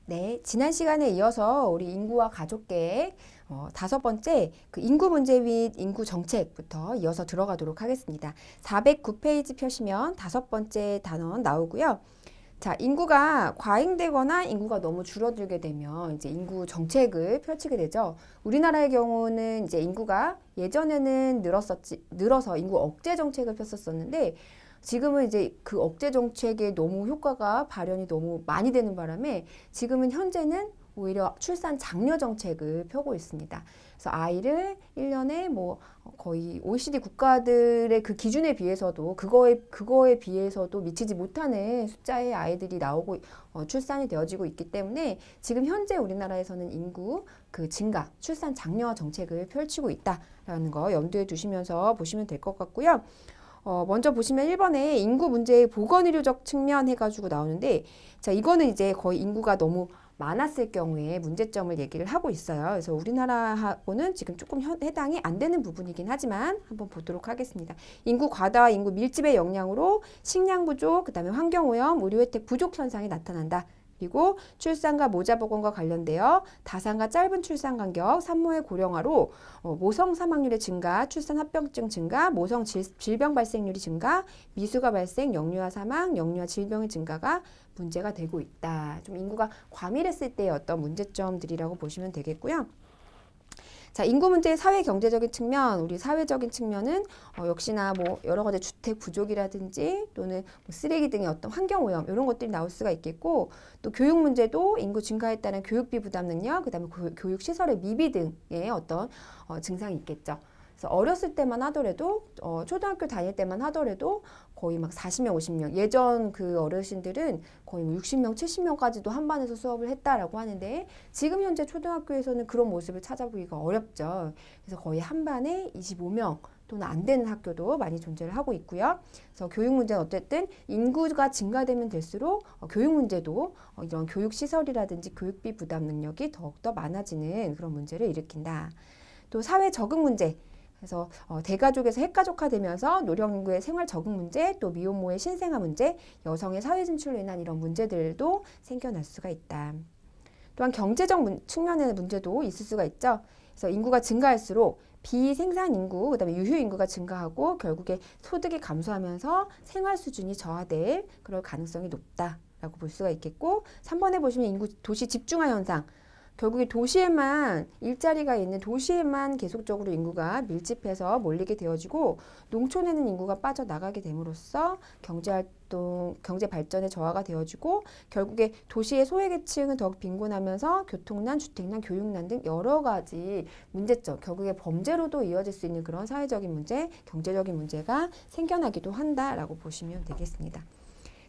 네, 지난 시간에 이어서 우리 인구와 가족 계획 5번째 그 인구 문제 및 인구 정책부터 이어서 들어가도록 하겠습니다. 409페이지 펴시면 5번째 단원 나오고요. 자, 인구가 과잉되거나 인구가 너무 줄어들게 되면 이제 인구 정책을 펼치게 되죠. 우리나라의 경우는 이제 인구가 예전에는 늘어서 인구 억제 정책을 폈었었는데 지금은 이제 그 억제 정책에 너무 효과가 발현이 너무 많이 되는 바람에 지금은 현재는 오히려 출산 장려 정책을 펴고 있습니다. 그래서 아이를 1년에 뭐 거의 OECD 국가들의 그 기준에 비해서도 그거에 비해서도 미치지 못하는 숫자의 아이들이 나오고 출산이 되어지고 있기 때문에 지금 현재 우리나라에서는 인구 그 증가, 출산 장려 정책을 펼치고 있다라는 거 염두에 두시면서 보시면 될 것 같고요. 먼저 보시면 1번에 인구 문제의 보건의료적 측면 해가지고 나오는데, 자, 이거는 이제 거의 인구가 너무 많았을 경우에 문제점을 얘기를 하고 있어요. 그래서 우리나라하고는 지금 조금 해당이 안 되는 부분이긴 하지만 한번 보도록 하겠습니다. 인구 과다와 인구 밀집의 영향으로 식량 부족, 그 다음에 환경오염, 의료 혜택 부족 현상이 나타난다. 그리고 출산과 모자보건과 관련되어 다산과 짧은 출산 간격, 산모의 고령화로 모성 사망률의 증가, 출산 합병증 증가, 모성 질병 발생률이 증가, 미수가 발생, 영유아 사망, 영유아 질병의 증가가 문제가 되고 있다. 좀 인구가 과밀했을 때의 어떤 문제점들이라고 보시면 되겠고요. 자, 인구 문제의 사회 경제적인 측면, 우리 사회적인 측면은 역시나 뭐 여러 가지 주택 부족이라든지 또는 뭐 쓰레기 등의 어떤 환경 오염 이런 것들이 나올 수가 있겠고, 또 교육 문제도 인구 증가에 따른 교육비 부담 능력, 그다음에 교육 시설의 미비 등의 어떤 증상이 있겠죠. 그래서 어렸을 때만 하더라도 초등학교 다닐 때만 하더라도 거의 막 40명, 50명, 예전 그 어르신들은 거의 뭐 60명, 70명까지도 한 반에서 수업을 했다라고 하는데 지금 현재 초등학교에서는 그런 모습을 찾아보기가 어렵죠. 그래서 거의 한 반에 25명 또는 안 되는 학교도 많이 존재를 하고 있고요. 그래서 교육 문제는 어쨌든 인구가 증가되면 될수록 교육 문제도 이런 교육 시설이라든지 교육비 부담 능력이 더욱더 많아지는 그런 문제를 일으킨다. 또 사회 적응 문제. 그래서 대가족에서 핵가족화되면서 노령인구의 생활 적응 문제, 또 미혼모의 신생아 문제, 여성의 사회 진출로 인한 이런 문제들도 생겨날 수가 있다. 또한 경제적 측면의 문제도 있을 수가 있죠. 그래서 인구가 증가할수록 비생산 인구, 그다음에 유휴 인구가 증가하고 결국에 소득이 감소하면서 생활 수준이 저하될 그럴 가능성이 높다라고 볼 수가 있겠고, 3번에 보시면 인구 도시 집중화 현상. 결국에 도시에만 일자리가 있는 도시에만 계속적으로 인구가 밀집해서 몰리게 되어지고 농촌에는 인구가 빠져나가게 됨으로써 경제활동, 경제 발전에 저하가 되어지고 결국에 도시의 소외계층은 더욱 빈곤하면서 교통난, 주택난, 교육난 등 여러 가지 문제점, 결국에 범죄로도 이어질 수 있는 그런 사회적인 문제, 경제적인 문제가 생겨나기도 한다라고 보시면 되겠습니다.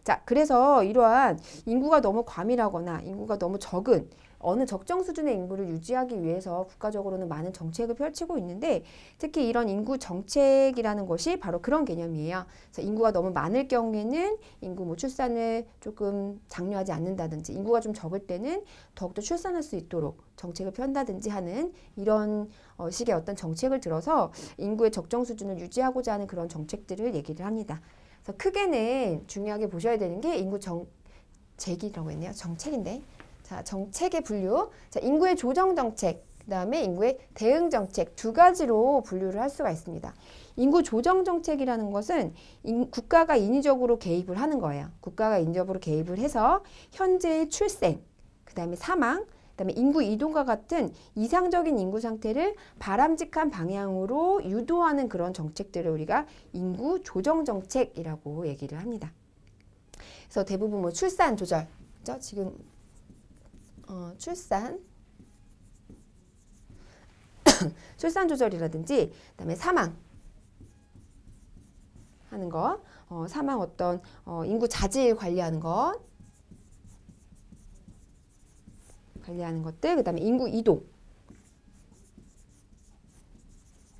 자, 그래서 이러한 인구가 너무 과밀하거나 인구가 너무 적은 어느 적정 수준의 인구를 유지하기 위해서 국가적으로는 많은 정책을 펼치고 있는데 특히 이런 인구 정책이라는 것이 바로 그런 개념이에요. 그래서 인구가 너무 많을 경우에는 인구 뭐 출산을 조금 장려하지 않는다든지 인구가 좀 적을 때는 더욱더 출산할 수 있도록 정책을 편다든지 하는 이런 식의 어떤 정책을 들어서 인구의 적정 수준을 유지하고자 하는 그런 정책들을 얘기를 합니다. 그래서 크게는 중요하게 보셔야 되는 게 인구 정책이라고 했네요. 정책인데. 자, 정책의 분류. 자, 인구의 조정 정책, 그다음에 인구의 대응 정책 두 가지로 분류를 할 수가 있습니다. 인구 조정 정책이라는 것은 국가가 인위적으로 개입을 하는 거예요. 국가가 인위적으로 개입을 해서 현재의 출생, 그다음에 사망, 그다음에 인구 이동과 같은 이상적인 인구 상태를 바람직한 방향으로 유도하는 그런 정책들을 우리가 인구 조정 정책이라고 얘기를 합니다. 그래서 대부분 뭐 출산 조절, 그죠? 지금 출산 조절이라든지 그다음에 사망 하는 거, 사망 어떤 인구 자질 관리하는 것들, 그다음에 인구 이동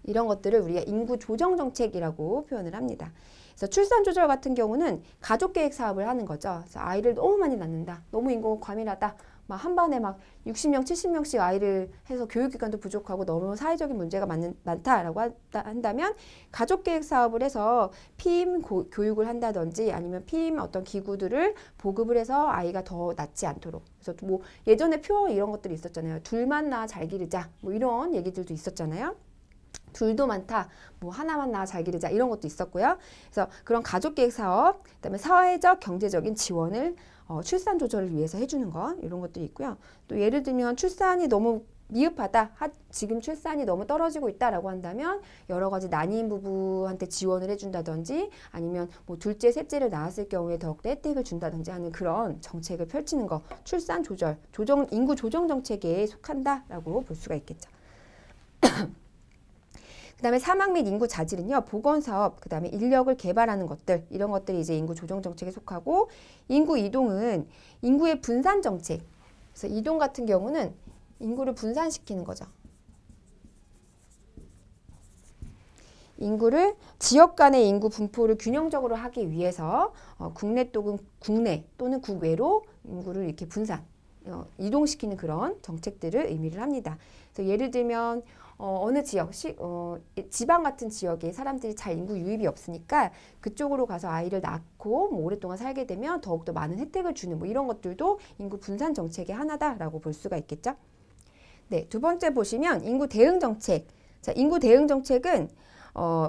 이런 것들을 우리가 인구 조정 정책이라고 표현을 합니다. 그래서 출산 조절 같은 경우는 가족 계획 사업을 하는 거죠. 그래서 아이를 너무 많이 낳는다. 너무 인구가 과밀하다. 막 한 번에 막 60명, 70명씩 아이를 해서 교육기관도 부족하고 너무 사회적인 문제가 많다라고 한다면 가족 계획 사업을 해서 피임 교육을 한다든지 아니면 피임 어떤 기구들을 보급을 해서 아이가 더 낳지 않도록. 그래서 뭐 예전에 표 이런 것들이 있었잖아요. 둘만 낳아 잘 기르자. 뭐 이런 얘기들도 있었잖아요. 둘도 많다, 뭐 하나만 낳아 잘 기르자 이런 것도 있었고요. 그래서 그런 가족계획 사업, 그다음에 사회적 경제적인 지원을 출산 조절을 위해서 해주는 것 이런 것들이 있고요. 또 예를 들면 출산이 너무 미흡하다, 지금 출산이 너무 떨어지고 있다라고 한다면 여러 가지 난임 부부한테 지원을 해준다든지 아니면 뭐 둘째, 셋째를 낳았을 경우에 더욱더 혜택을 준다든지 하는 그런 정책을 펼치는 거 출산 조절, 인구 조정 정책에 속한다라고 볼 수가 있겠죠. 그 다음에 사막 및 인구 자질은요, 보건사업, 그 다음에 인력을 개발하는 것들, 이런 것들이 이제 인구 조정 정책에 속하고, 인구 이동은 인구의 분산 정책. 그래서 이동 같은 경우는 인구를 분산시키는 거죠. 인구를 지역 간의 인구 분포를 균형적으로 하기 위해서 국내 또는 국외로 인구를 이렇게 분산, 이동시키는 그런 정책들을 의미를 합니다. 그래서 예를 들면 어느 지역, 지방 같은 지역에 사람들이 잘 인구 유입이 없으니까 그쪽으로 가서 아이를 낳고 뭐 오랫동안 살게 되면 더욱더 많은 혜택을 주는 뭐 이런 것들도 인구 분산 정책의 하나다라고 볼 수가 있겠죠. 네, 두 번째 보시면 인구 대응 정책. 자, 인구 대응 정책은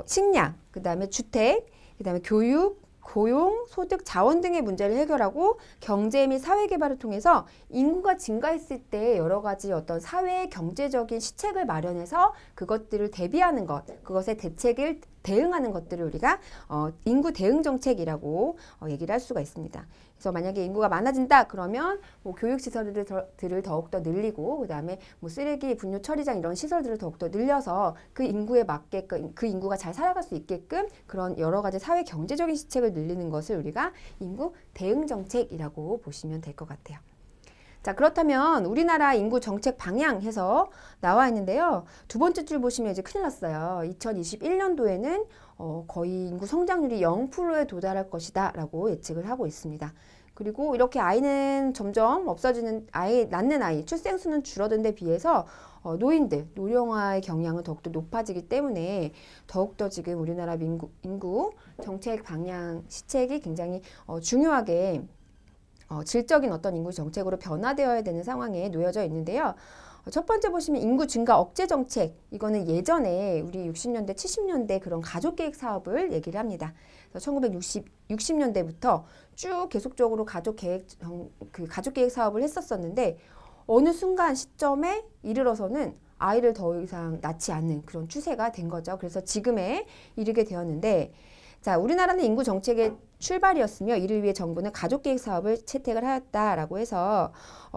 식량, 그 다음에 주택, 그 다음에 교육, 고용, 소득, 자원 등의 문제를 해결하고 경제 및 사회 개발을 통해서 인구가 증가했을 때 여러 가지 어떤 사회 경제적인 시책을 마련해서 그것들을 대비하는 것, 그것의 대책을 대응하는 것들을 우리가 인구 대응 정책이라고 얘기를 할 수가 있습니다. 그래서 만약에 인구가 많아진다 그러면 뭐 교육시설들을 더욱더 늘리고 그다음에 뭐 쓰레기 분뇨 처리장 이런 시설들을 더욱더 늘려서 그 인구에 맞게끔 그 인구가 잘 살아갈 수 있게끔 그런 여러 가지 사회 경제적인 시책을 늘리는 것을 우리가 인구 대응 정책이라고 보시면 될 것 같아요. 자, 그렇다면 우리나라 인구 정책 방향 해서 나와 있는데요. 두 번째 줄 보시면 이제 큰일 났어요. 2021년도에는 거의 인구 성장률이 0%에 도달할 것이다 라고 예측을 하고 있습니다. 그리고 이렇게 아이는 점점 없어지는 낳는 아이, 출생수는 줄어든 데 비해서 노인들, 노령화의 경향은 더욱더 높아지기 때문에 더욱더 지금 우리나라 인구 정책 방향 시책이 굉장히 중요하게 질적인 어떤 인구 정책으로 변화되어야 되는 상황에 놓여져 있는데요. 첫 번째 보시면 인구 증가 억제 정책. 이거는 예전에 우리 60년대, 70년대 그런 가족계획 사업을 얘기를 합니다. 1960년대부터 쭉 계속적으로 가족계획 사업을 했었었는데 어느 순간 시점에 이르러서는 아이를 더 이상 낳지 않는 그런 추세가 된 거죠. 그래서 지금에 이르게 되었는데 자, 우리나라는 인구 정책의 출발이었으며 이를 위해 정부는 가족계획 사업을 채택을 하였다라고 해서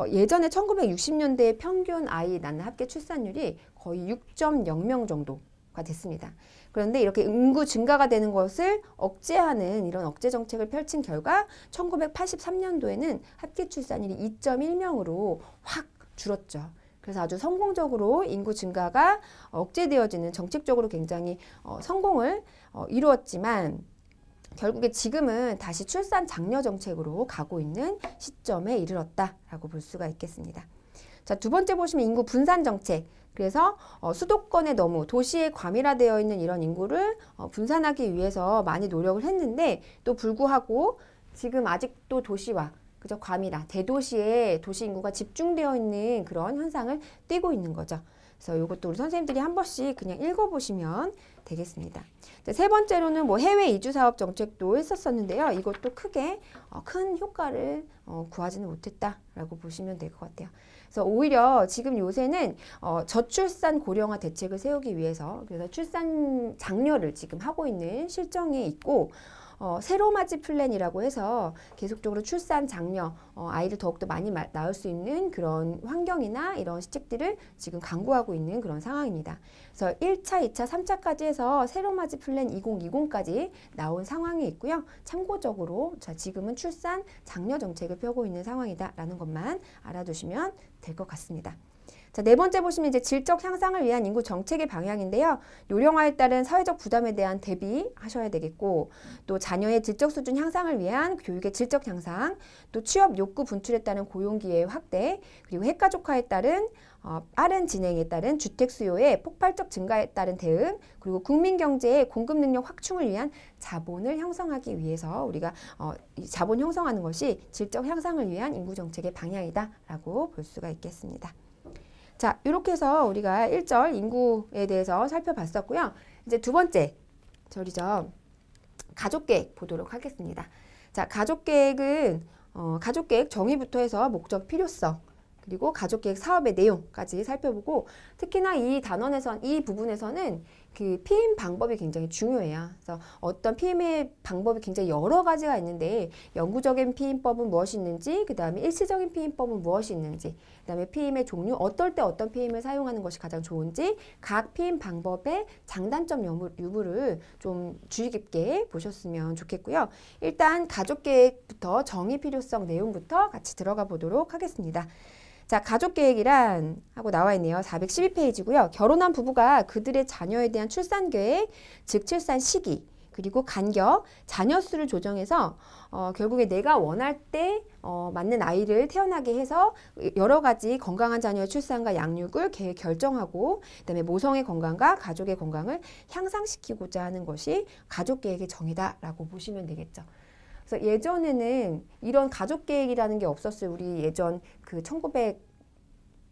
예전에 1960년대의 평균 아이 낳는 합계 출산율이 거의 6.0명 정도가 됐습니다. 그런데 이렇게 인구 증가가 되는 것을 억제하는 이런 억제 정책을 펼친 결과 1983년도에는 합계 출산율이 2.1명으로 확 줄었죠. 그래서 아주 성공적으로 인구 증가가 억제되어지는 정책적으로 굉장히 성공을 이루었지만 결국에 지금은 다시 출산 장려 정책으로 가고 있는 시점에 이르렀다라고 볼 수가 있겠습니다. 자, 두 번째 보시면 인구 분산 정책. 그래서 수도권에 너무 도시에 과밀화되어 있는 이런 인구를 분산하기 위해서 많이 노력을 했는데 또 불구하고 지금 아직도 도시화 그저 과밀화, 대도시에 도시 인구가 집중되어 있는 그런 현상을 띠고 있는 거죠. 그래서 이것도 우리 선생님들이 한 번씩 그냥 읽어보시면 되겠습니다. 세 번째로는 뭐 해외 이주 사업 정책도 했었었는데요. 이것도 크게 큰 효과를 구하지는 못했다라고 보시면 될 것 같아요. 그래서 오히려 지금 요새는 저출산 고령화 대책을 세우기 위해서 그래서 출산 장려를 지금 하고 있는 실정에 있고 세로맞이 플랜이라고 해서 계속적으로 출산 장려, 아이를 더욱더 많이 낳을 수 있는 그런 환경이나 이런 시책들을 지금 강구하고 있는 그런 상황입니다. 그래서 1차, 2차, 3차까지 해서 세로맞이 플랜 2020까지 나온 상황이 있고요. 참고적으로 자, 지금은 출산 장려 정책을 펴고 있는 상황이다라는 것만 알아두시면 될 것 같습니다. 자, 네 번째 보시면 이제 질적 향상을 위한 인구 정책의 방향인데요. 요령화에 따른 사회적 부담에 대한 대비하셔야 되겠고, 또 자녀의 질적 수준 향상을 위한 교육의 질적 향상, 또 취업 욕구 분출에 따른 고용 기회 확대, 그리고 핵가족화에 따른 빠른 진행에 따른 주택 수요의 폭발적 증가에 따른 대응, 그리고 국민 경제의 공급 능력 확충을 위한 자본을 형성하기 위해서 우리가 이 자본 형성하는 것이 질적 향상을 위한 인구 정책의 방향이다라고 볼 수가 있겠습니다. 자, 이렇게 해서 우리가 1절 인구에 대해서 살펴봤었고요. 이제 두 번째 절이죠. 가족계획 보도록 하겠습니다. 자, 가족계획은 가족계획 정의부터 해서 목적, 필요성, 그리고 가족계획 사업의 내용까지 살펴보고, 특히나 이 단원에선, 이 부분에서는 그 피임 방법이 굉장히 중요해요. 그래서 어떤 피임의 방법이 굉장히 여러 가지가 있는데, 영구적인 피임법은 무엇이 있는지, 그 다음에 일시적인 피임법은 무엇이 있는지, 그 다음에 피임의 종류, 어떨 때 어떤 피임을 사용하는 것이 가장 좋은지, 각 피임 방법의 장단점 유무를 좀 주의 깊게 보셨으면 좋겠고요. 일단 가족계획부터 정의 필요성 내용부터 같이 들어가 보도록 하겠습니다. 자, 가족계획이란 하고 나와 있네요. 412페이지고요. 결혼한 부부가 그들의 자녀에 대한 출산계획, 즉 출산 시기, 그리고 간격, 자녀 수를 조정해서 결국에 내가 원할 때 맞는 아이를 태어나게 해서 여러 가지 건강한 자녀의 출산과 양육을 결정하고, 그다음에 모성의 건강과 가족의 건강을 향상시키고자 하는 것이 가족계획의 정의다라고 보시면 되겠죠. 그래서 예전에는 이런 가족계획이라는 게 없었어요. 우리 예전 그 1900,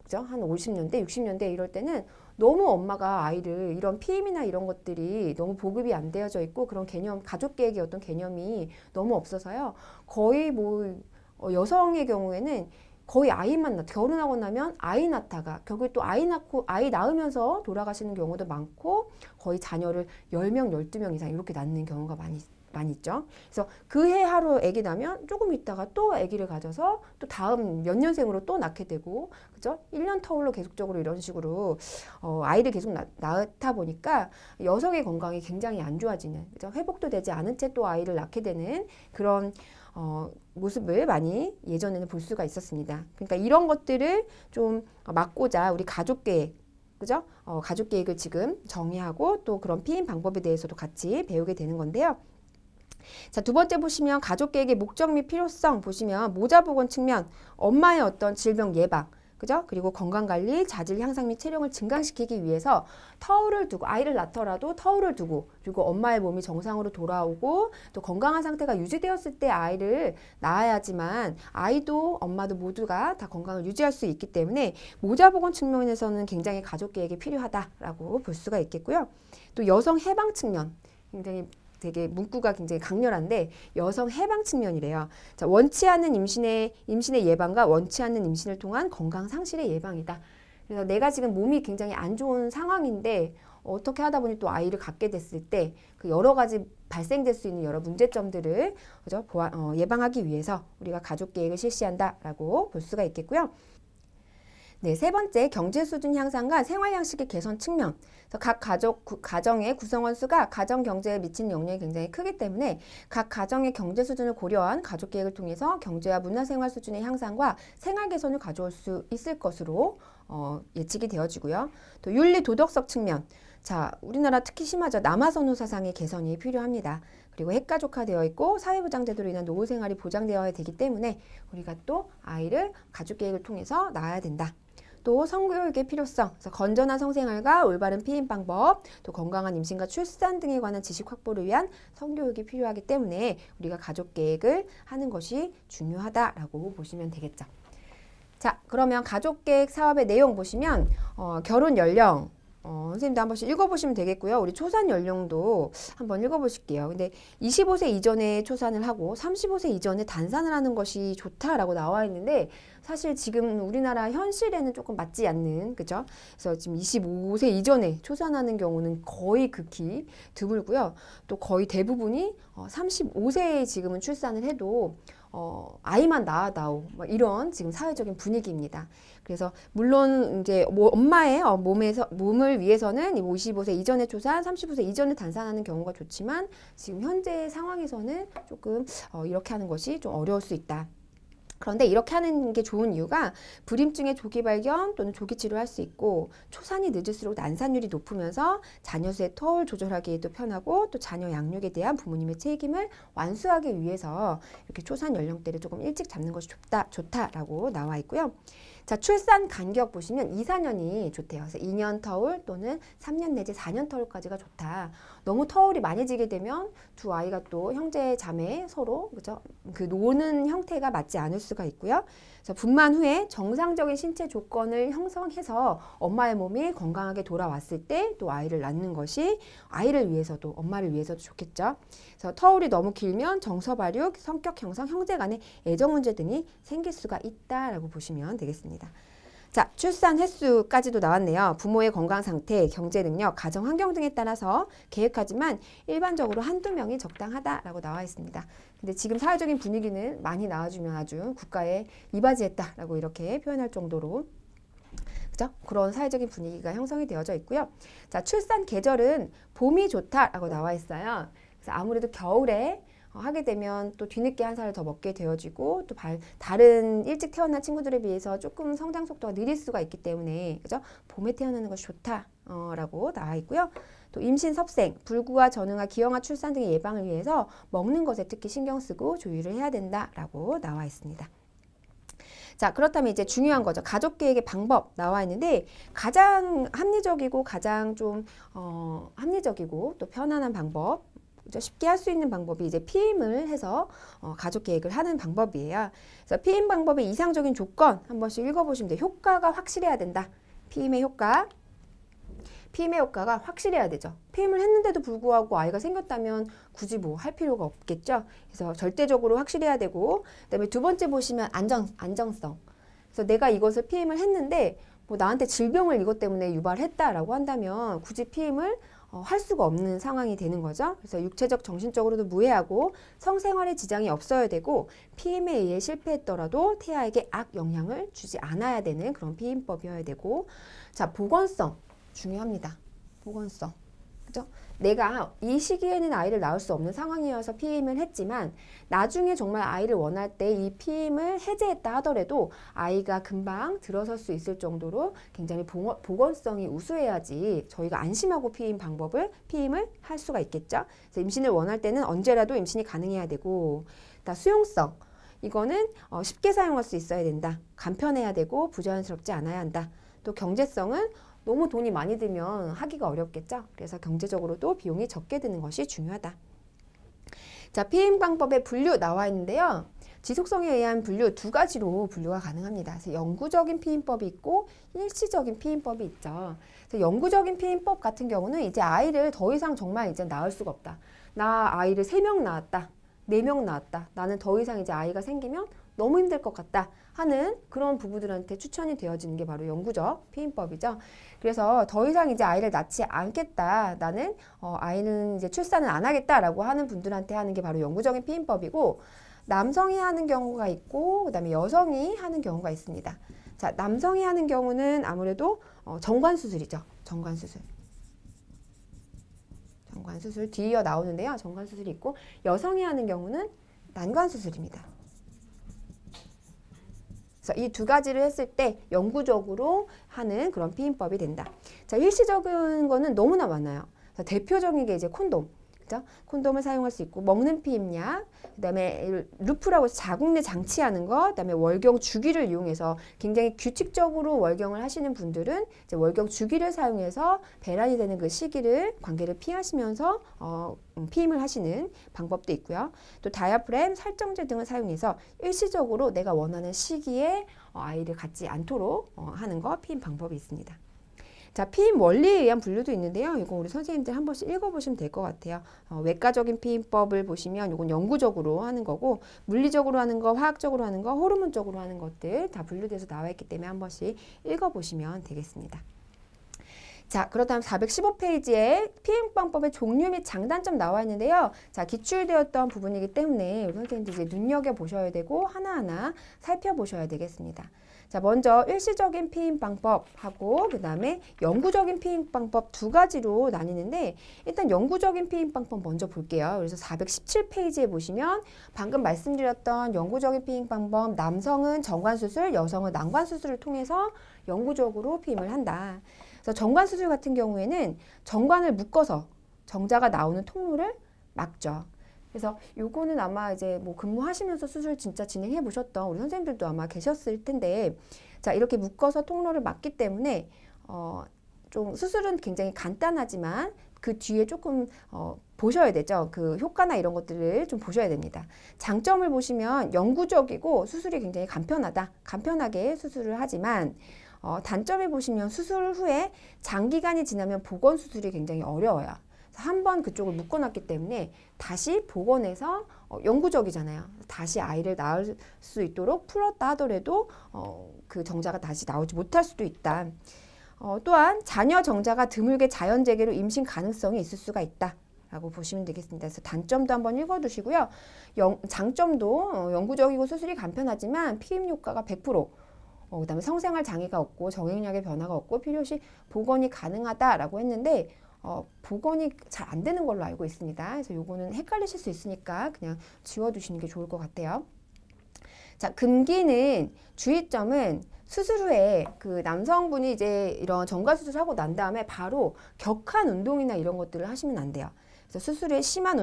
그죠? 한 50년대, 60년대 이럴 때는 너무 엄마가 아이를 이런 피임이나 이런 것들이 너무 보급이 안 되어져 있고, 그런 개념, 가족계획의 어떤 개념이 너무 없어서요. 거의 뭐 여성의 경우에는 거의 아이만 낳, 결혼하고 나면 아이 낳다가 결국에 또 아이 낳고 아이 낳으면서 돌아가시는 경우도 많고, 거의 자녀를 10명, 12명 이상 이렇게 낳는 경우가 많이 있죠. 그래서 그 해 하루 아기 낳으면 조금 있다가 또 아기를 가져서 또 다음 몇 년생으로 또 낳게 되고, 그죠? 1년 터울로 계속적으로 이런 식으로 아이를 계속 낳다 보니까 여성의 건강이 굉장히 안 좋아지는, 그죠? 회복도 되지 않은 채 또 아이를 낳게 되는 그런 모습을 많이 예전에는 볼 수가 있었습니다. 그러니까 이런 것들을 좀 막고자 우리 가족계획, 그죠? 가족계획을 지금 정의하고 또 그런 피임 방법에 대해서도 같이 배우게 되는 건데요. 자, 두 번째 보시면 가족계획의 목적 및 필요성 보시면 모자보건 측면, 엄마의 어떤 질병 예방, 그죠? 그리고 건강관리, 자질 향상 및 체력을 증강시키기 위해서 터울을 두고, 아이를 낳더라도 터울을 두고, 그리고 엄마의 몸이 정상으로 돌아오고 또 건강한 상태가 유지되었을 때 아이를 낳아야지만 아이도 엄마도 모두가 다 건강을 유지할 수 있기 때문에 모자보건 측면에서는 굉장히 가족계획이 필요하다라고 볼 수가 있겠고요. 또 여성 해방 측면, 굉장히 되게 문구가 굉장히 강렬한데 여성 해방 측면이래요. 자, 원치 않는 임신의 예방과 원치 않는 임신을 통한 건강 상실의 예방이다. 그래서 내가 지금 몸이 굉장히 안 좋은 상황인데 어떻게 하다 보니 또 아이를 갖게 됐을 때 그 여러 가지 발생될 수 있는 여러 문제점들을, 그죠? 예방하기 위해서 우리가 가족계획을 실시한다라고 볼 수가 있겠고요. 네, 세 번째, 경제 수준 향상과 생활 양식의 개선 측면. 각 가정의 구성원 수가 가정 경제에 미치는 영향이 굉장히 크기 때문에 각 가정의 경제 수준을 고려한 가족 계획을 통해서 경제와 문화 생활 수준의 향상과 생활 개선을 가져올 수 있을 것으로 예측이 되어지고요. 또 윤리 도덕적 측면. 자, 우리나라 특히 심하죠. 남아선호 사상의 개선이 필요합니다. 그리고 핵가족화되어 있고 사회보장제도로 인한 노후 생활이 보장되어야 되기 때문에 우리가 또 아이를 가족 계획을 통해서 낳아야 된다. 또 성교육의 필요성, 그래서 건전한 성생활과 올바른 피임 방법, 또 건강한 임신과 출산 등에 관한 지식 확보를 위한 성교육이 필요하기 때문에 우리가 가족 계획을 하는 것이 중요하다라고 보시면 되겠죠. 자, 그러면 가족 계획 사업의 내용 보시면 결혼 연령, 선생님도 한 번씩 읽어보시면 되겠고요. 우리 초산 연령도 한번 읽어보실게요. 근데 25세 이전에 초산을 하고 35세 이전에 단산을 하는 것이 좋다라고 나와 있는데 사실 지금 우리나라 현실에는 조금 맞지 않는, 그죠? 그래서 지금 25세 이전에 초산하는 경우는 거의 극히 드물고요. 또 거의 대부분이 35세에 지금은 출산을 해도 아이만 낳아다오, 뭐 이런 지금 사회적인 분위기입니다. 그래서 물론 이제 엄마의 몸을 위해서는 55세 이전에 초산, 35세 이전에 단산하는 경우가 좋지만 지금 현재 상황에서는 조금 이렇게 하는 것이 좀 어려울 수 있다. 그런데 이렇게 하는 게 좋은 이유가 불임증의 조기 발견 또는 조기 치료할 수 있고 초산이 늦을수록 난산율이 높으면서 자녀 수의 터울 조절하기에도 편하고 또 자녀 양육에 대한 부모님의 책임을 완수하기 위해서 이렇게 초산 연령대를 조금 일찍 잡는 것이 좋다라고 나와 있고요. 자, 출산 간격 보시면 2, 4년이 좋대요. 그래서 2년 터울 또는 3년 내지 4년 터울까지가 좋다. 너무 터울이 많이 지게 되면 두 아이가 또 형제 자매 서로 그죠? 그 노는 형태가 맞지 않을 수가 있고요. 그래서 분만 후에 정상적인 신체 조건을 형성해서 엄마의 몸이 건강하게 돌아왔을 때 또 아이를 낳는 것이 아이를 위해서도 엄마를 위해서도 좋겠죠. 그래서 터울이 너무 길면 정서 발육, 성격 형성, 형제 간의 애정 문제 등이 생길 수가 있다라고 보시면 되겠습니다. 자, 출산 횟수까지도 나왔네요. 부모의 건강 상태, 경제 능력, 가정 환경 등에 따라서 계획하지만 일반적으로 한두 명이 적당하다라고 나와 있습니다. 근데 지금 사회적인 분위기는 많이 나와주면 아주 국가에 이바지했다라고 이렇게 표현할 정도로 그죠? 그런 사회적인 분위기가 형성이 되어져 있고요. 자, 출산 계절은 봄이 좋다라고 나와 있어요. 그래서 아무래도 겨울에 하게 되면 또 뒤늦게 한 살을 더 먹게 되어지고 또 다른 일찍 태어난 친구들에 비해서 조금 성장 속도가 느릴 수가 있기 때문에 그죠? 봄에 태어나는 것이 좋다라고 나와 있고요. 또 임신, 섭생, 불구와 전응아, 기형아 출산 등의 예방을 위해서 먹는 것에 특히 신경 쓰고 조율을 해야 된다라고 나와 있습니다. 자, 그렇다면 이제 중요한 거죠. 가족 계획의 방법 나와 있는데 가장 합리적이고 가장 좀 합리적이고 또 편안한 방법 쉽게 할 수 있는 방법이 이제 피임을 해서 가족 계획을 하는 방법이에요. 그래서 피임 방법의 이상적인 조건 한 번씩 읽어보시면 돼요. 효과가 확실해야 된다. 피임의 효과가 확실해야 되죠. 피임을 했는데도 불구하고 아이가 생겼다면 굳이 뭐 할 필요가 없겠죠. 그래서 절대적으로 확실해야 되고 그다음에 두 번째 보시면 안정성. 그래서 내가 이것을 피임을 했는데 뭐 나한테 질병을 이것 때문에 유발했다라고 한다면 굳이 피임을 할 수가 없는 상황이 되는 거죠. 그래서 육체적, 정신적으로도 무해하고 성생활에 지장이 없어야 되고 피임에 의해 실패했더라도 태아에게 악 영향을 주지 않아야 되는 그런 피임법이어야 되고 자, 보건성 중요합니다. 보건성. 그죠? 내가 이 시기에는 아이를 낳을 수 없는 상황이어서 피임을 했지만 나중에 정말 아이를 원할 때 이 피임을 해제했다 하더라도 아이가 금방 들어설 수 있을 정도로 굉장히 보건성이 우수해야지 저희가 안심하고 피임을 할 수가 있겠죠. 그래서 임신을 원할 때는 언제라도 임신이 가능해야 되고 수용성. 이거는 쉽게 사용할 수 있어야 된다. 간편해야 되고 부자연스럽지 않아야 한다. 또 경제성은 너무 돈이 많이 들면 하기가 어렵겠죠. 그래서 경제적으로도 비용이 적게 드는 것이 중요하다. 자, 피임 방법의 분류 나와 있는데요. 지속성에 의한 분류 두 가지로 분류가 가능합니다. 그래서 영구적인 피임법이 있고 일시적인 피임법이 있죠. 그래서 영구적인 피임법 같은 경우는 이제 아이를 더 이상 정말 이제 낳을 수가 없다. 나 아이를 3명 낳았다. 4명 낳았다. 나는 더 이상 이제 아이가 생기면 너무 힘들 것 같다 하는 그런 부부들한테 추천이 되어지는 게 바로 영구적 피임법이죠. 그래서 더 이상 이제 아이를 낳지 않겠다. 나는 아이는 이제 출산을 안 하겠다라고 하는 분들한테 하는 게 바로 영구적인 피임법이고 남성이 하는 경우가 있고 그다음에 여성이 하는 경우가 있습니다. 자, 남성이 하는 경우는 아무래도 정관수술이죠. 정관수술 뒤이어 나오는데요. 정관수술이 있고 여성이 하는 경우는 난관수술입니다. 그래서 이 두 가지를 했을 때 영구적으로 하는 그런 피임법이 된다. 자, 일시적인 거는 너무나 많아요. 대표적인 게 이제 콘돔. 그죠? 콘돔을 사용할 수 있고 먹는 피임약, 그다음에 루프라고 해서 자궁 내 장치하는 거, 그다음에 월경 주기를 이용해서 굉장히 규칙적으로 월경을 하시는 분들은 이제 월경 주기를 사용해서 배란이 되는 그 시기를 관계를 피하시면서 피임을 하시는 방법도 있고요. 또 다이아프램, 살정제 등을 사용해서 일시적으로 내가 원하는 시기에 아이를 갖지 않도록 하는 거 피임 방법이 있습니다. 자, 피임 원리에 의한 분류도 있는데요. 이거 우리 선생님들 한 번씩 읽어보시면 될 것 같아요. 외과적인 피임법을 보시면 이건 영구적으로 하는 거고 물리적으로 하는 거, 화학적으로 하는 거, 호르몬적으로 하는 것들 다 분류돼서 나와 있기 때문에 한 번씩 읽어보시면 되겠습니다. 자, 그렇다면 415페이지에 피임방법의 종류 및 장단점 나와 있는데요. 자, 기출되었던 부분이기 때문에 우리 선생님들 이제 눈여겨보셔야 되고 하나하나 살펴보셔야 되겠습니다. 자, 먼저 일시적인 피임방법하고 그 다음에 영구적인 피임방법 두 가지로 나뉘는데 일단 영구적인 피임방법 먼저 볼게요. 그래서 417페이지에 보시면 방금 말씀드렸던 영구적인 피임방법 남성은 정관수술, 여성은 난관수술을 통해서 영구적으로 피임을 한다. 그래서 정관수술 같은 경우에는 정관을 묶어서 정자가 나오는 통로를 막죠. 그래서 요거는 아마 이제 뭐 근무하시면서 수술 진짜 진행해 보셨던 우리 선생님들도 아마 계셨을 텐데, 자, 이렇게 묶어서 통로를 막기 때문에 좀 수술은 굉장히 간단하지만 그 뒤에 조금 보셔야 되죠. 그 효과나 이런 것들을 좀 보셔야 됩니다. 장점을 보시면 영구적이고 수술이 굉장히 간편하다. 간편하게 수술을 하지만 단점을 보시면 수술 후에 장기간이 지나면 복원 수술이 굉장히 어려워요. 한번 그쪽을 묶어놨기 때문에 다시 복원해서 영구적이잖아요. 다시 아이를 낳을 수 있도록 풀었다 하더라도 그 정자가 다시 나오지 못할 수도 있다. 또한 자녀 정자가 드물게 자연재개로 임신 가능성이 있을 수가 있다 라고 보시면 되겠습니다. 그래서 단점도 한번 읽어두시고요. 장점도 영구적이고 수술이 간편하지만 피임 효과가 100%, 그 다음에 성생활 장애가 없고 정액력의 변화가 없고 필요시 복원이 가능하다라고 했는데 복원이 잘 안 되는 걸로 알고 있습니다. 그래서 요거는 헷갈리실 수 있으니까 그냥 지워두시는 게 좋을 것 같아요. 자, 금기는 주의점은 수술 후에 그 남성분이 이제 이런 정관수술하고 난 다음에 바로 격한 운동이나 이런 것들을 하시면 안 돼요. 그래서 수술 후에 심한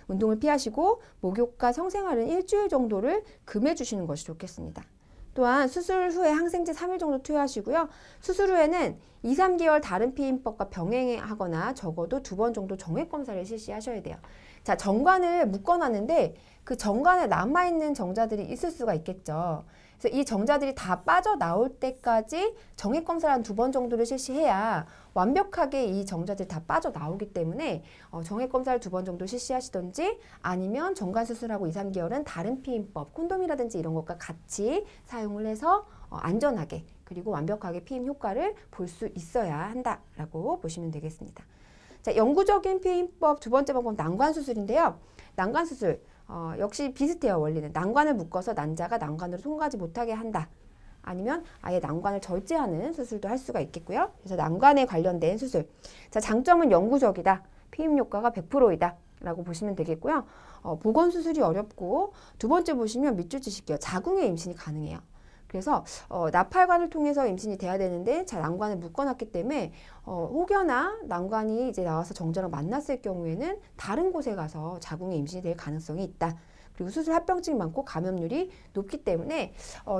운동을 피하시고 목욕과 성생활은 일주일 정도를 금해 주시는 것이 좋겠습니다. 또한 수술 후에 항생제 3일 정도 투여하시고요. 수술 후에는 2, 3개월 다른 피임법과 병행하거나 적어도 2번 정도 정액검사를 실시하셔야 돼요. 자, 정관을 묶어놨는데 그 정관에 남아있는 정자들이 있을 수가 있겠죠. 그래서 이 정자들이 다 빠져나올 때까지 정액검사를 한 2번 정도를 실시해야 완벽하게 이 정자들이 다 빠져나오기 때문에 정액검사를 2번 정도 실시하시던지 아니면 정관수술하고 2, 3개월은 다른 피임법, 콘돔이라든지 이런 것과 같이 사용을 해서 안전하게 그리고 완벽하게 피임 효과를 볼 수 있어야 한다라고 보시면 되겠습니다. 자, 영구적인 피임법 두 번째 방법은 난관수술인데요. 난관수술 역시 비슷해요. 원리는 난관을 묶어서 난자가 난관으로 통과하지 못하게 한다. 아니면 아예 난관을 절제하는 수술도 할 수가 있겠고요. 그래서 난관에 관련된 수술. 자, 장점은 영구적이다. 피임 효과가 100%이다. 라고 보시면 되겠고요. 보건 수술이 어렵고 두 번째 보시면 밑줄 치실게요. 자궁의 임신이 가능해요. 그래서 나팔관을 통해서 임신이 돼야 되는데 자, 난관을 묶어놨기 때문에 혹여나 난관이 이제 나와서 정자랑 만났을 경우에는 다른 곳에 가서 자궁의 임신이 될 가능성이 있다. 그리고 수술 합병증이 많고 감염률이 높기 때문에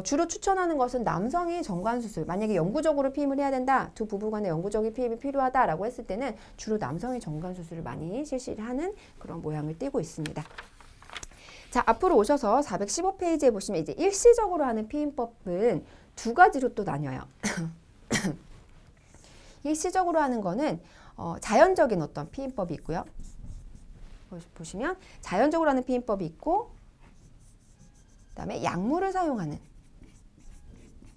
주로 추천하는 것은 남성이 정관수술, 만약에 영구적으로 피임을 해야 된다, 두 부부 간에 영구적인 피임이 필요하다라고 했을 때는 주로 남성이 정관수술을 많이 실시를 하는 그런 모양을 띠고 있습니다. 자, 앞으로 오셔서 415페이지에 보시면 이제 일시적으로 하는 피임법은 두 가지로 또 나뉘어요. 일시적으로 하는 거는 자연적인 어떤 피임법이 있고요. 보시면 자연적으로 하는 피임법이 있고 그다음에 약물을 사용하는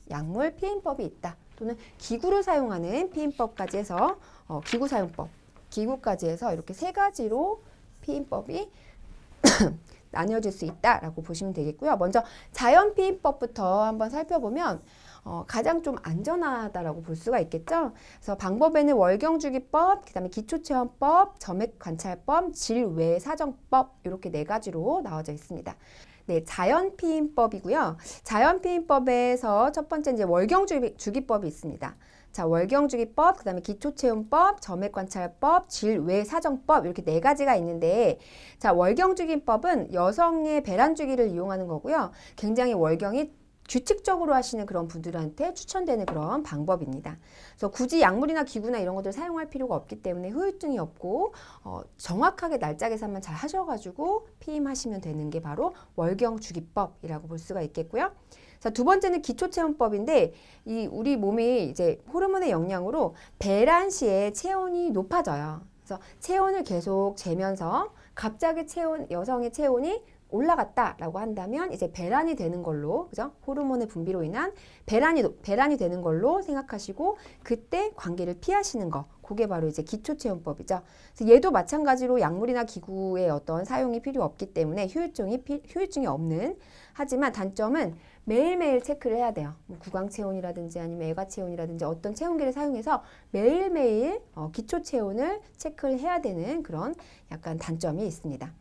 약물 피임법이 있다. 또는 기구를 사용하는 피임법까지 해서 기구 사용법, 기구까지 해서 이렇게 세 가지로 피임법이 나뉘어질 수 있다라고 보시면 되겠고요. 먼저 자연 피임법부터 한번 살펴보면 가장 좀 안전하다라고 볼 수가 있겠죠. 그래서 방법에는 월경주기법, 그다음에 기초체험법, 점액관찰법, 질외사정법 이렇게 네 가지로 나와져 있습니다. 네, 자연피임법이고요. 자연피임법에서 첫 번째 이제 월경주기법이 있습니다. 자, 월경주기법, 그 다음에 기초체험법, 점액관찰법, 질외사정법 이렇게 네 가지가 있는데 자, 월경주기법은 여성의 배란주기를 이용하는 거고요. 굉장히 월경이 규칙적으로 하시는 그런 분들한테 추천되는 그런 방법입니다. 그래서 굳이 약물이나 기구나 이런 것들 사용할 필요가 없기 때문에 후유증이 없고 정확하게 날짜 계산만 잘 하셔가지고 피임하시면 되는 게 바로 월경주기법이라고 볼 수가 있겠고요. 자, 두 번째는 기초체온법인데 이 우리 몸이 이제 호르몬의 영향으로 배란 시에 체온이 높아져요. 그래서 체온을 계속 재면서 갑자기 여성의 체온이 올라갔다라고 한다면 이제 배란이 되는 걸로, 그죠? 호르몬의 분비로 인한 배란이 되는 걸로 생각하시고 그때 관계를 피하시는 거. 그게 바로 이제 기초체온법이죠. 그래서 얘도 마찬가지로 약물이나 기구의 어떤 사용이 필요 없기 때문에 후유증이 없는, 하지만 단점은 매일매일 체크를 해야 돼요. 뭐 구강체온이라든지 아니면 애가체온이라든지 어떤 체온계를 사용해서 매일매일 기초체온을 체크를 해야 되는 그런 약간 단점이 있습니다.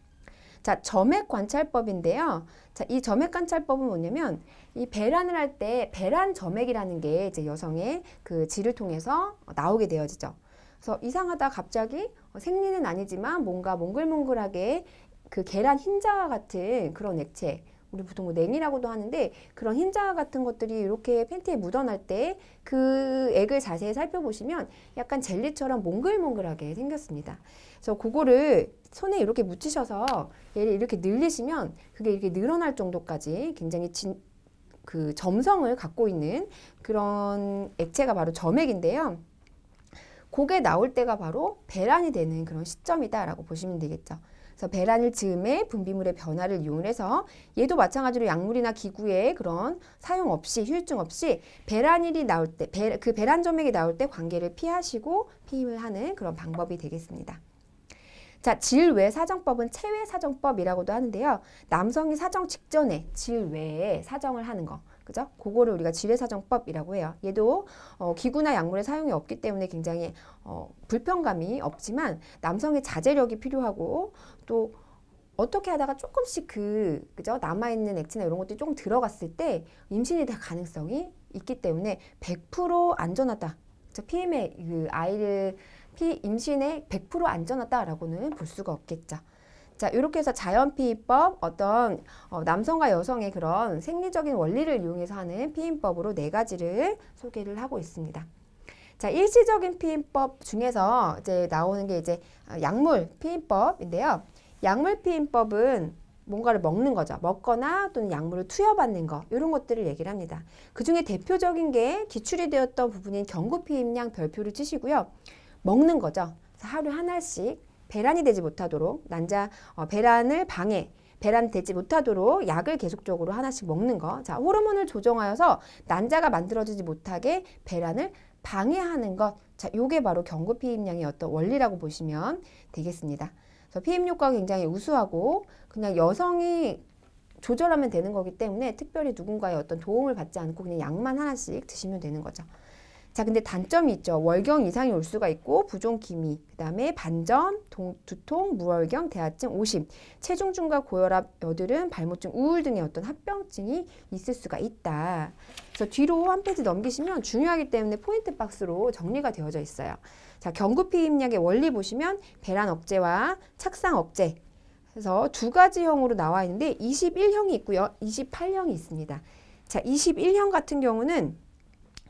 자, 점액관찰법인데요. 자, 이 점액관찰법은 뭐냐면 이 배란을 할 때 배란 점액이라는 게 이제 여성의 그 질을 통해서 나오게 되어지죠. 그래서 이상하다 갑자기 생리는 아니지만 뭔가 몽글몽글하게 그 계란 흰자와 같은 그런 액체, 우리 보통 뭐 냉이라고도 하는데 그런 흰자 같은 것들이 이렇게 팬티에 묻어날 때 그 액을 자세히 살펴보시면 약간 젤리처럼 몽글몽글하게 생겼습니다. 그래서 그거를 손에 이렇게 묻히셔서 얘를 이렇게 늘리시면 그게 이렇게 늘어날 정도까지 굉장히 그 점성을 갖고 있는 그런 액체가 바로 점액인데요. 그게 나올 때가 바로 배란이 되는 그런 시점이다라고 보시면 되겠죠. 그래서 배란일 즈음에 분비물의 변화를 이용해서 얘도 마찬가지로 약물이나 기구의 그런 사용 없이 후유증 없이 배란일이 나올 때, 그 배란 점액이 나올 때 관계를 피하시고 피임을 하는 그런 방법이 되겠습니다. 자, 질 외 사정법은 체외 사정법이라고도 하는데요. 남성이 사정 직전에 질 외에 사정을 하는 거. 그죠? 그거를 우리가 질외 사정법이라고 해요. 얘도 기구나 약물의 사용이 없기 때문에 굉장히 불편감이 없지만 남성의 자제력이 필요하고 또 어떻게 하다가 조금씩 그죠? 남아있는 액체나 이런 것들이 조금 들어갔을 때 임신이 될 가능성이 있기 때문에 100% 안전하다. 피임에 그 아이를 임신에 100% 안전하다라고는 볼 수가 없겠죠. 자, 이렇게 해서 자연피임법, 어떤 남성과 여성의 그런 생리적인 원리를 이용해서 하는 피임법으로 4가지를 소개를 하고 있습니다. 자, 일시적인 피임법 중에서 이제 나오는 게 이제 약물 피임법인데요. 약물 피임법은 뭔가를 먹는 거죠. 먹거나 또는 약물을 투여받는 거, 이런 것들을 얘기를 합니다. 그 중에 대표적인 게 기출이 되었던 부분인 경구피임량 별표를 치시고요. 먹는 거죠. 하루에 한 알씩 배란이 되지 못하도록 배란 되지 못하도록 약을 계속적으로 하나씩 먹는 거. 자, 호르몬을 조정하여서 난자가 만들어지지 못하게 배란을 방해하는 것. 자, 요게 바로 경구피임량의 어떤 원리라고 보시면 되겠습니다. 그래서 피임 효과가 굉장히 우수하고 그냥 여성이 조절하면 되는 거기 때문에 특별히 누군가의 어떤 도움을 받지 않고 그냥 약만 하나씩 드시면 되는 거죠. 자, 근데 단점이 있죠. 월경 이상이 올 수가 있고 부종기미, 그 다음에 반전, 두통, 무월경, 대하증, 오심, 체중증가 고혈압, 여드름, 발모증, 우울 등의 어떤 합병증이 있을 수가 있다. 그래서 뒤로 한 페이지 넘기시면 중요하기 때문에 포인트 박스로 정리가 되어져 있어요. 자, 경구피임약의 원리 보시면 배란 억제와 착상 억제. 그래서 2가지형으로 나와 있는데 21형이 있고요. 28형이 있습니다. 자, 21형 같은 경우는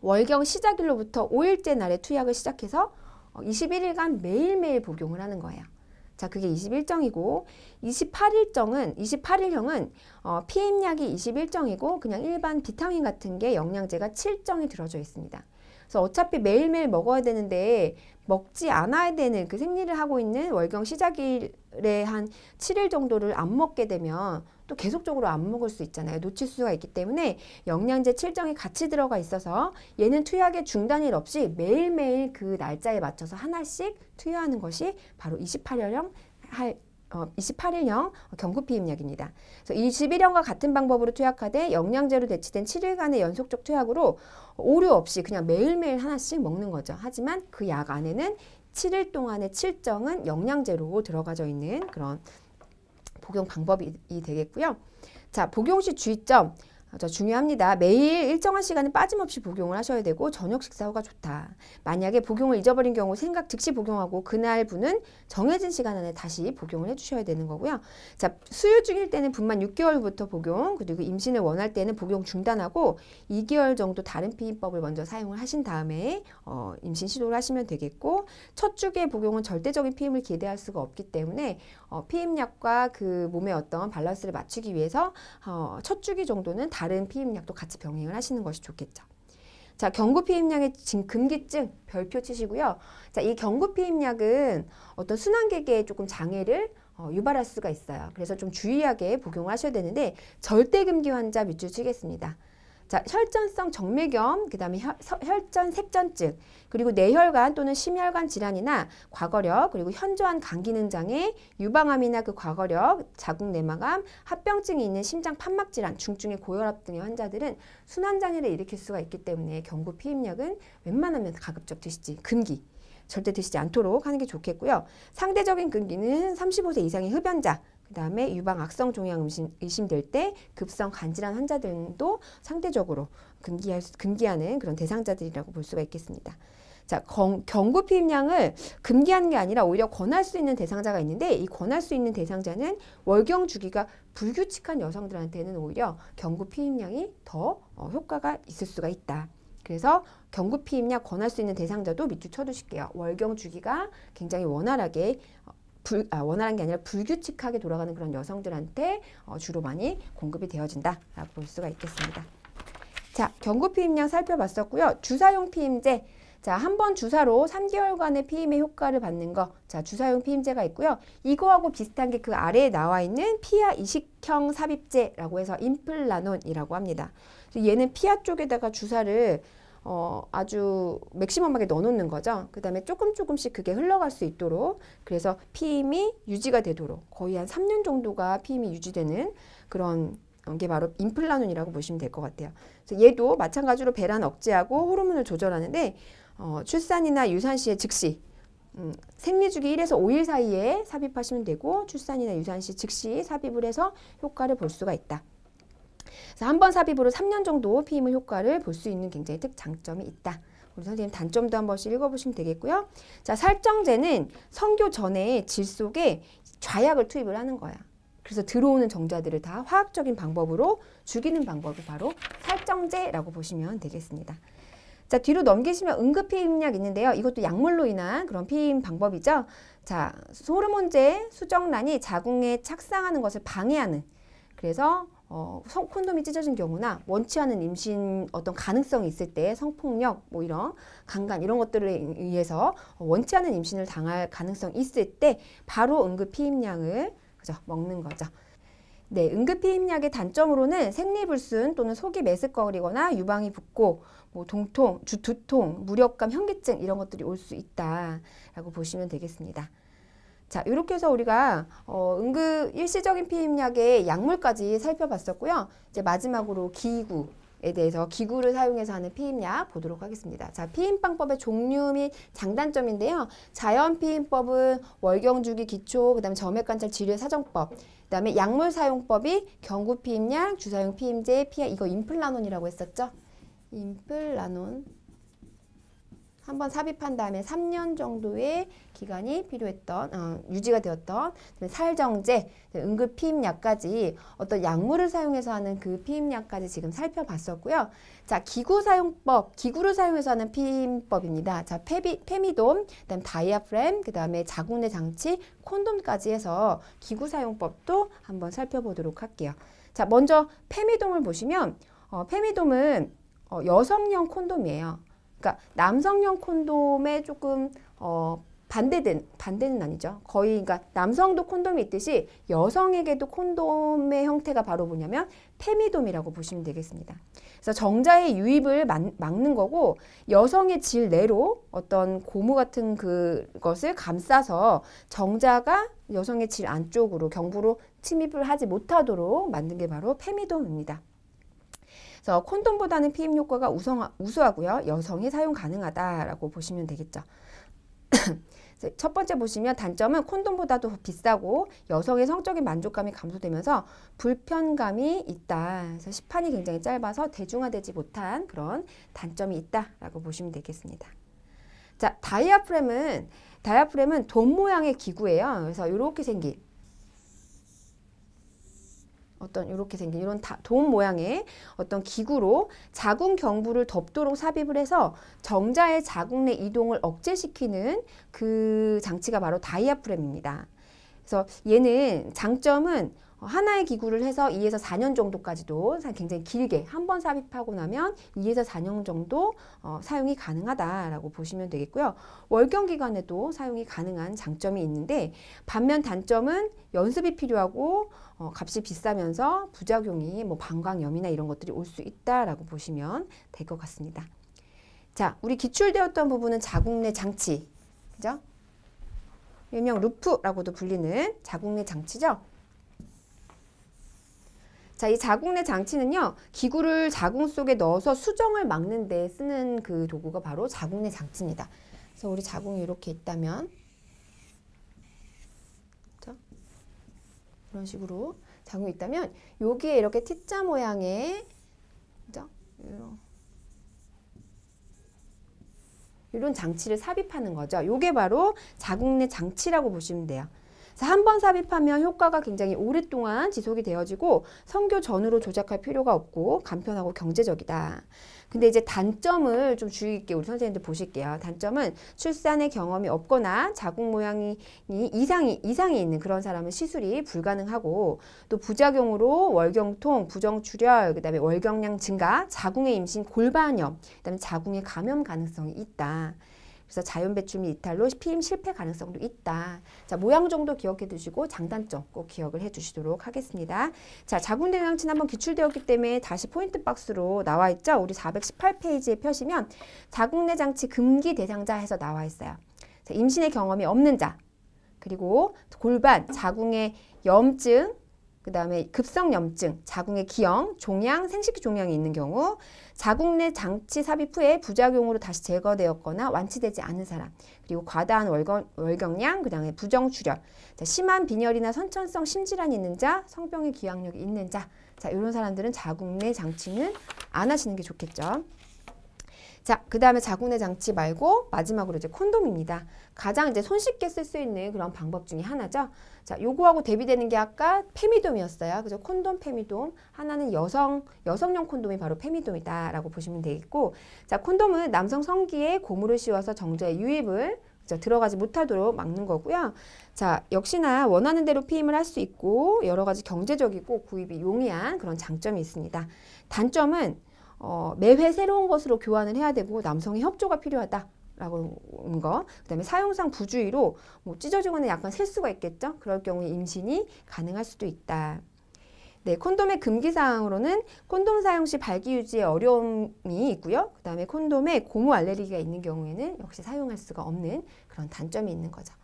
월경 시작일로부터 5일째 날에 투약을 시작해서 21일간 매일매일 복용을 하는 거예요. 자, 그게 21정이고 28일형은 피임약이 21정이고 그냥 일반 비타민 같은 게 영양제가 7정이 들어져 있습니다. 그래서 어차피 매일매일 먹어야 되는데 먹지 않아야 되는 그 생리를 하고 있는 월경 시작일에 한 7일 정도를 안 먹게 되면 또 계속적으로 안 먹을 수 있잖아요. 놓칠 수가 있기 때문에 영양제 7정이 같이 들어가 있어서 얘는 투약의 중단일 없이 매일매일 그 날짜에 맞춰서 하나씩 투여하는 것이 바로 28일형 경구피임약입니다. 그래서 21형과 같은 방법으로 투약하되 영양제로 대치된 7일간의 연속적 투약으로 오류 없이 그냥 매일매일 하나씩 먹는 거죠. 하지만 그 약 안에는 7일 동안의 7정은 영양제로 들어가져 있는 그런 복용 방법이 되겠고요. 자, 복용 시 주의점. 중요합니다. 매일 일정한 시간에 빠짐없이 복용을 하셔야 되고 저녁 식사 후가 좋다. 만약에 복용을 잊어버린 경우 생각 즉시 복용하고 그날 분은 정해진 시간 안에 다시 복용을 해주셔야 되는 거고요. 자, 수유 중일 때는 분만 6개월부터 복용, 그리고 임신을 원할 때는 복용 중단하고 2개월 정도 다른 피임법을 먼저 사용을 하신 다음에 임신 시도를 하시면 되겠고, 첫 주기의 복용은 절대적인 피임을 기대할 수가 없기 때문에 피임약과 그 몸의 어떤 밸런스를 맞추기 위해서 첫 주기 정도는 다른 피임약도 같이 병행을 하시는 것이 좋겠죠. 자, 경구피임약의 금기증 별표 치시고요. 자, 이 경구피임약은 어떤 순환계계에 조금 장애를 유발할 수가 있어요. 그래서 좀 주의하게 복용하셔야 되는데 절대금기 환자 밑줄 치겠습니다. 자, 혈전성 정맥염, 그 다음에 혈전 색전증, 그리고 뇌혈관 또는 심혈관 질환이나 과거력, 그리고 현저한 간기능장애, 유방암이나 그 과거력, 자궁 내막암, 합병증이 있는 심장 판막 질환, 중증의 고혈압 등의 환자들은 순환장애를 일으킬 수가 있기 때문에 경구 피임약은 웬만하면 가급적 드시지, 금기 절대 드시지 않도록 하는 게 좋겠고요. 상대적인 금기는 35세 이상의 흡연자, 그 다음에 유방 악성 종양 의심될 때 급성 간질환 환자 등도 상대적으로 금기하는 그런 대상자들이라고 볼 수가 있겠습니다. 자, 경구 피임약을 금기하는 게 아니라 오히려 권할 수 있는 대상자가 있는데 이 권할 수 있는 대상자는 월경 주기가 불규칙한 여성들한테는 오히려 경구 피임약이 더 효과가 있을 수가 있다. 그래서 경구 피임약 권할 수 있는 대상자도 밑줄 쳐두실게요. 월경 주기가 굉장히 원활하게 원활한 게 아니라 불규칙하게 돌아가는 그런 여성들한테 주로 많이 공급이 되어진다라고 볼 수가 있겠습니다. 자, 경구 피임약 살펴봤었고요. 주사용 피임제. 자, 한 번 주사로 3개월간의 피임의 효과를 받는 거. 자, 주사용 피임제가 있고요. 이거하고 비슷한 게 그 아래에 나와 있는 피하 이식형 삽입제라고 해서 임플라논이라고 합니다. 얘는 피하 쪽에다가 주사를 아주 맥시멈하게 넣어놓는 거죠. 그 다음에 조금씩 그게 흘러갈 수 있도록 그래서 피임이 유지가 되도록 거의 한 3년 정도가 피임이 유지되는 그런 게 바로 임플라논이라고 보시면 될 것 같아요. 그래서 얘도 마찬가지로 배란 억제하고 호르몬을 조절하는데 출산이나 유산 시에 즉시 생리주기 1에서 5일 사이에 삽입하시면 되고 출산이나 유산 시 즉시 삽입을 해서 효과를 볼 수가 있다. 그래서 한 번 삽입으로 3년 정도 피임의 효과를 볼 수 있는 굉장히 장점이 있다. 우리 선생님 단점도 한 번씩 읽어보시면 되겠고요. 자, 살정제는 성교 전에 질 속에 좌약을 투입을 하는 거야. 그래서 들어오는 정자들을 다 화학적인 방법으로 죽이는 방법이 바로 살정제라고 보시면 되겠습니다. 자, 뒤로 넘기시면 응급피임약 있는데요. 이것도 약물로 인한 그런 피임 방법이죠. 자, 호르몬제 수정란이 자궁에 착상하는 것을 방해하는 그래서 콘돔이 찢어진 경우나 원치 않은 임신 어떤 가능성이 있을 때 성폭력 뭐 이런 강간 이런 것들에 의해서 원치 않은 임신을 당할 가능성이 있을 때 바로 응급피임약을 그죠? 먹는 거죠. 네, 응급피임약의 단점으로는 생리불순 또는 속이 메스꺼리거나 유방이 붓고 뭐 동통, 두통, 무력감, 현기증 이런 것들이 올 수 있다라고 보시면 되겠습니다. 자, 이렇게 해서 우리가 응급 일시적인 피임약의 약물까지 살펴봤었고요. 이제 마지막으로 기구에 대해서 기구를 사용해서 하는 피임약 보도록 하겠습니다. 자, 피임 방법의 종류 및 장단점인데요. 자연 피임법은 월경주기 기초, 그다음에 점액관찰 치료 사정법, 그다음에 약물 사용법이 경구 피임약, 주사용 피임제, 피하 이거 임플라논이라고 했었죠. 임플라논. 한번 삽입한 다음에 3년 정도의 기간이 필요했던 유지가 되었던 살정제, 응급 피임약까지 어떤 약물을 사용해서 하는 그 피임약까지 지금 살펴봤었고요. 자, 기구 사용법, 기구를 사용해서 하는 피임법입니다. 자, 페미돔, 그다음 다이아프램, 그다음에 자궁내 장치, 콘돔까지 해서 기구 사용법도 한번 살펴보도록 할게요. 자, 먼저 페미돔을 보시면 페미돔은 여성용 콘돔이에요. 그러니까 남성용 콘돔에 조금 반대는 아니죠. 거의 그러니까 남성도 콘돔이 있듯이 여성에게도 콘돔의 형태가 바로 뭐냐면 페미돔이라고 보시면 되겠습니다. 그래서 정자의 유입을 막는 거고 여성의 질 내로 어떤 고무 같은 그것을 감싸서 정자가 여성의 질 안쪽으로 경부로 침입을 하지 못하도록 만든 게 바로 페미돔입니다. 그래서 콘돔보다는 피임 효과가 우수하고요. 여성이 사용 가능하다라고 보시면 되겠죠. 첫 번째 보시면 단점은 콘돔보다도 비싸고 여성의 성적인 만족감이 감소되면서 불편감이 있다. 그래서 시판이 굉장히 짧아서 대중화되지 못한 그런 단점이 있다라고 보시면 되겠습니다. 자, 다이아프램은 돔 모양의 기구예요. 그래서 이렇게 생긴 이런 돔 모양의 어떤 기구로 자궁 경부를 덮도록 삽입을 해서 정자의 자궁 내 이동을 억제시키는 그 장치가 바로 다이아프램입니다. 그래서 얘는 장점은 하나의 기구를 해서 2에서 4년 정도까지도 굉장히 길게 한 번 삽입하고 나면 2에서 4년 정도 사용이 가능하다라고 보시면 되겠고요. 월경 기간에도 사용이 가능한 장점이 있는데 반면 단점은 연습이 필요하고 값이 비싸면서 부작용이 뭐 방광염이나 이런 것들이 올 수 있다라고 보시면 될 것 같습니다. 자, 우리 기출되었던 부분은 자궁내 장치, 그죠? 일명 루프라고도 불리는 자궁내 장치죠. 자, 이 자궁내 장치는요, 기구를 자궁 속에 넣어서 수정을 막는 데 쓰는 그 도구가 바로 자궁내 장치입니다. 그래서 우리 자궁이 이렇게 있다면, 그렇죠? 이런 식으로 자궁이 있다면, 여기에 이렇게 T자 모양의, 그죠? 이런 장치를 삽입하는 거죠. 이게 바로 자궁내 장치라고 보시면 돼요. 한 번 삽입하면 효과가 굉장히 오랫동안 지속이 되어지고 성교 전후로 조작할 필요가 없고 간편하고 경제적이다. 근데 이제 단점을 좀 주의 깊게 우리 선생님들 보실게요. 단점은 출산의 경험이 없거나 자궁 모양이 이상이 있는 그런 사람은 시술이 불가능하고 또 부작용으로 월경통, 부정출혈, 그다음에 월경량 증가, 자궁의 임신 골반염, 그다음에 자궁의 감염 가능성이 있다. 그래서 자연 배출 및 이탈로 피임 실패 가능성도 있다. 자, 모양 정도 기억해 두시고 장단점 꼭 기억을 해 주시도록 하겠습니다. 자, 자궁내 장치는 한번 기출되었기 때문에 다시 포인트 박스로 나와 있죠. 우리 418페이지에 펴시면 자궁내 장치 금기 대상자 해서 나와 있어요. 자, 임신의 경험이 없는 자, 그리고 골반, 자궁의 염증, 그 다음에 급성염증, 자궁의 기형, 종양, 생식기 종양이 있는 경우, 자궁내 장치 삽입 후에 부작용으로 다시 제거되었거나 완치되지 않은 사람, 그리고 과다한 월경량, 그 다음에 부정출혈, 자, 심한 빈혈이나 선천성 심질환이 있는 자, 성병의 기항력이 있는 자, 자, 이런 사람들은 자궁내 장치는 안 하시는 게 좋겠죠. 자, 그 다음에 자궁내 장치 말고 마지막으로 이제 콘돔입니다. 가장 이제 손쉽게 쓸 수 있는 그런 방법 중에 하나죠. 자, 요거하고 대비되는 게 아까 페미돔이었어요. 그죠? 콘돔, 페미돔. 하나는 여성용 콘돔이 바로 페미돔이다라고 보시면 되겠고, 자, 콘돔은 남성 성기에 고무를 씌워서 정자의 유입을 들어가지 못하도록 막는 거고요. 자, 역시나 원하는 대로 피임을 할 수 있고 여러 가지 경제적이고 구입이 용이한 그런 장점이 있습니다. 단점은 매회 새로운 것으로 교환을 해야 되고 남성의 협조가 필요하다라고 하는 거. 그다음에 사용상 부주의로 뭐 찢어지거나 약간 셀 수가 있겠죠. 그럴 경우에 임신이 가능할 수도 있다. 네, 콘돔의 금기사항으로는 콘돔 사용 시 발기 유지에 어려움이 있고요. 그다음에 콘돔에 고무 알레르기가 있는 경우에는 역시 사용할 수가 없는 그런 단점이 있는 거죠.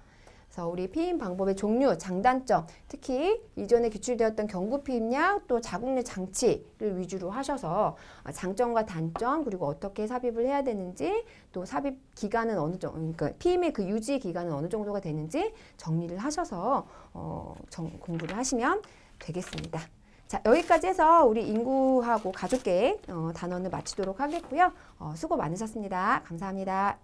그래서 우리 피임 방법의 종류, 장단점, 특히 이전에 기출되었던 경구 피임약 또 자궁내 장치를 위주로 하셔서 장점과 단점 그리고 어떻게 삽입을 해야 되는지 또 삽입 기간은 어느 정도, 그러니까 피임의 그 유지 기간은 어느 정도가 되는지 정리를 하셔서 공부를 하시면 되겠습니다. 자, 여기까지 해서 우리 인구하고 가족계획 단원을 마치도록 하겠고요. 수고 많으셨습니다. 감사합니다.